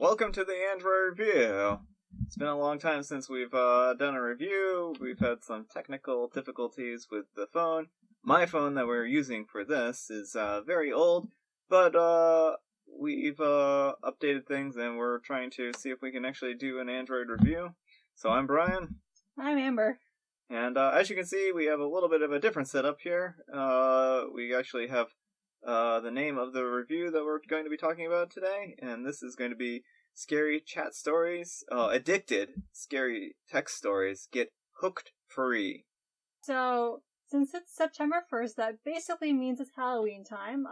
Welcome to the Android Review. It's been a long time since we've done a review. We've had some technical difficulties with the phone. My phone that we're using for this is very old, but we've updated things and we're trying to see if we can actually do an Android review. So I'm Brian. I'm Amber. And as you can see, we have a little bit of a different setup here. We actually have the name of the review that we're going to be talking about today, and this is going to be Scary Chat Stories, Addicted Scary Text Stories Get Hooked Free. So, since it's September 1st, that basically means it's Halloween time.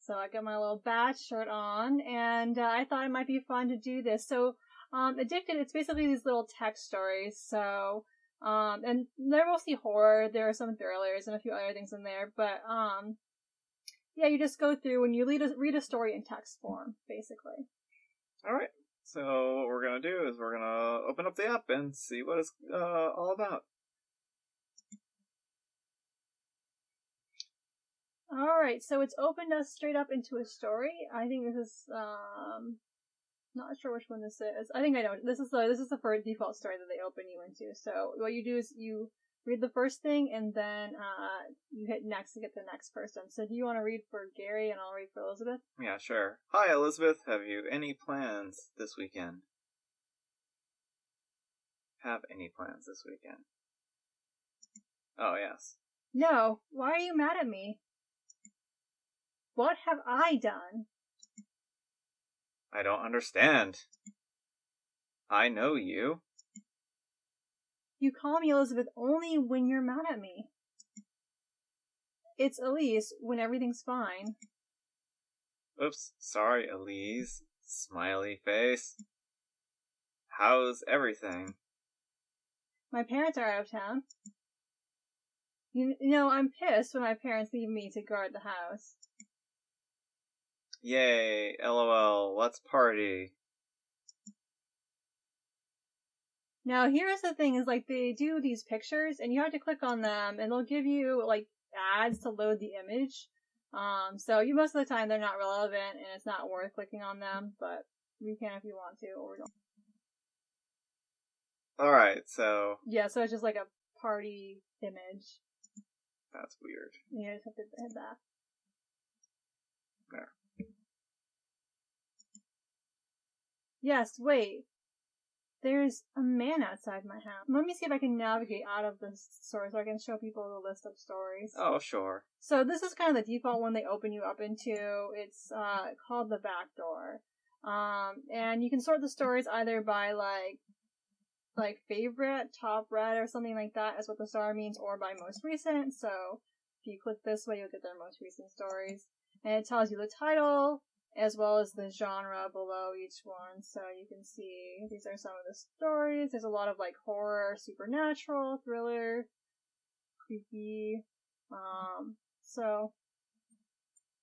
So I got my little bat shirt on, and I thought it might be fun to do this. So, Addicted, it's basically these little text stories. So, and they're mostly horror. There are some thrillers and a few other things in there, but yeah, you just go through and you read a story in text form, basically. Alright, so what we're going to do is we're going to open up the app and see what it's all about. Alright, so it's opened us straight up into a story. I think this is, not sure which one this is. I think I know. This is the first default story that they open you into. So what you do is you read the first thing, and then you hit next to get the next person. So do you want to read for Gary, and I'll read for Elizabeth? Yeah, sure. Hi, Elizabeth. Have you any plans this weekend? Have any plans this weekend? Oh, yes. No. Why are you mad at me? What have I done? I don't understand. I know you. You call me Elizabeth only when you're mad at me. It's Elise when everything's fine. Oops, sorry, Elise. Smiley face. How's everything? My parents are out of town. You know, I'm pissed when my parents leave me to guard the house. Yay, LOL, let's party. Now, here's the thing, is like they do these pictures, and you have to click on them, and they'll give you like ads to load the image. So you most of the time they're not relevant, and it's not worth clicking on them, but you can if you want to, or don't. Alright, so... Yeah, so it's just like a party image. That's weird. You just have to hit that. There. Yes, wait. There's a man outside my house. Let me see if I can navigate out of this story so I can show people the list of stories. Oh, sure. So this is kind of the default one they open you up into. It's called The Back Door. And you can sort the stories either by like favorite, top read, or something like that is what the star means, or by most recent. So if you click this way, you'll get their most recent stories. And it tells you the title, as well as the genre below each one. So you can see these are some of the stories. There's a lot of like horror, supernatural, thriller, creepy. So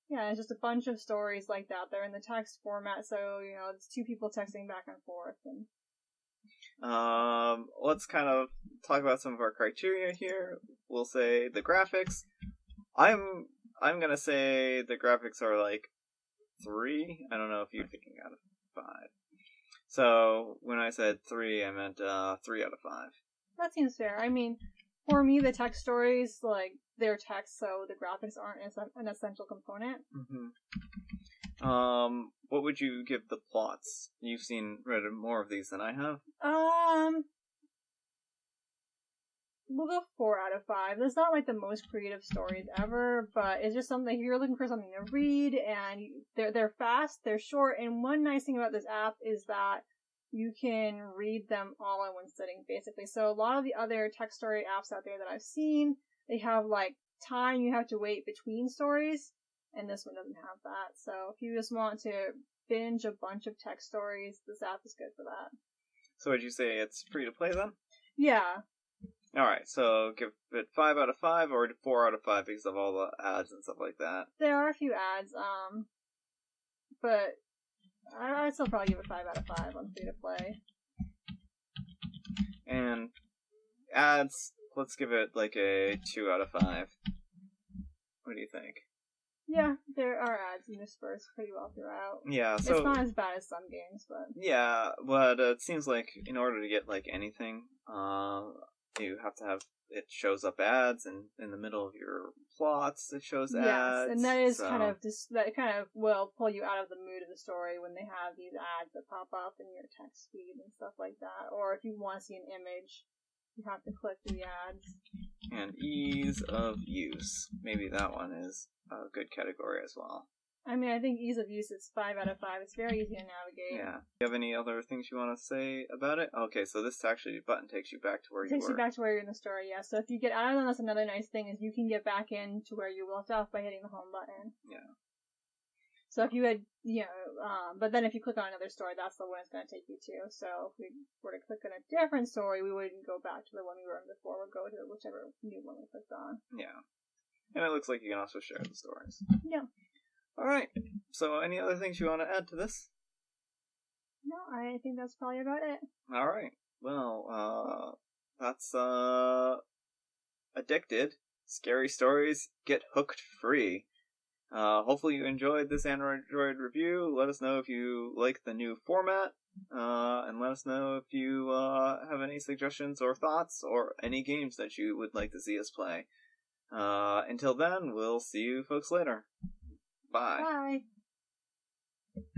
yeah, it's just a bunch of stories like that. They're in the text format, so you know it's two people texting back and forth. And let's kind of talk about some of our criteria here. We'll say the graphics. I'm gonna say the graphics are like 3. I don't know if you're thinking out of 5. So when I said 3, I meant 3 out of 5. That seems fair. I mean, for me, the text stories, like, they're text, so the graphics aren't an essential component. Mm-hmm. What would you give the plots? You've read more of these than I have. We'll go 4 out of 5. It's not like the most creative stories ever, but it's just something, if you're looking for something to read, and they're fast, they're short, and one nice thing about this app is that you can read them all in one sitting, basically. So a lot of the other text story apps out there that I've seen, they have like time you have to wait between stories, and this one doesn't have that. So if you just want to binge a bunch of text stories, this app is good for that. So would you say it's free to play then? Yeah. Alright, so give it 5 out of 5 or 4 out of 5 because of all the ads and stuff like that? There are a few ads, but I'd still probably give it 5 out of 5 on free to play. And ads, let's give it like a 2 out of 5. What do you think? Yeah, there are ads interspersed pretty well throughout. Yeah, so it's not as bad as some games, but yeah, but it seems like in order to get like anything, you have to have it shows up ads, and in the middle of your plots it shows yes, ads. and that is so, kind of that kind of will pull you out of the mood of the story when they have these ads that pop up in your text feed and stuff like that. Or if you want to see an image, you have to click through the ads. And ease of use. Maybe that one is a good category as well. I mean, I think ease of use is 5 out of 5. It's very easy to navigate. Yeah. Do you have any other things you want to say about it? Okay, so this actually button takes you back to where you were. Takes you back to where you're in the story, yeah. So if you get out of them, that's another nice thing is you can get back into where you left off by hitting the home button. Yeah. So if you had, but then if you click on another story, that's the one it's going to take you to. So if we were to click on a different story, we wouldn't go back to the one we were in before. We'd go to whichever new one we clicked on. Yeah. And it looks like you can also share the stories. Yeah. Alright. So any other things you want to add to this? No, I think that's probably about it. Alright. Well, that's, Addicted. Scary Stories Get Hooked Free. Hopefully you enjoyed this Android review. Let us know if you like the new format, and let us know if you have any suggestions or thoughts or any games that you would like to see us play. Until then, we'll see you folks later. Bye. Bye.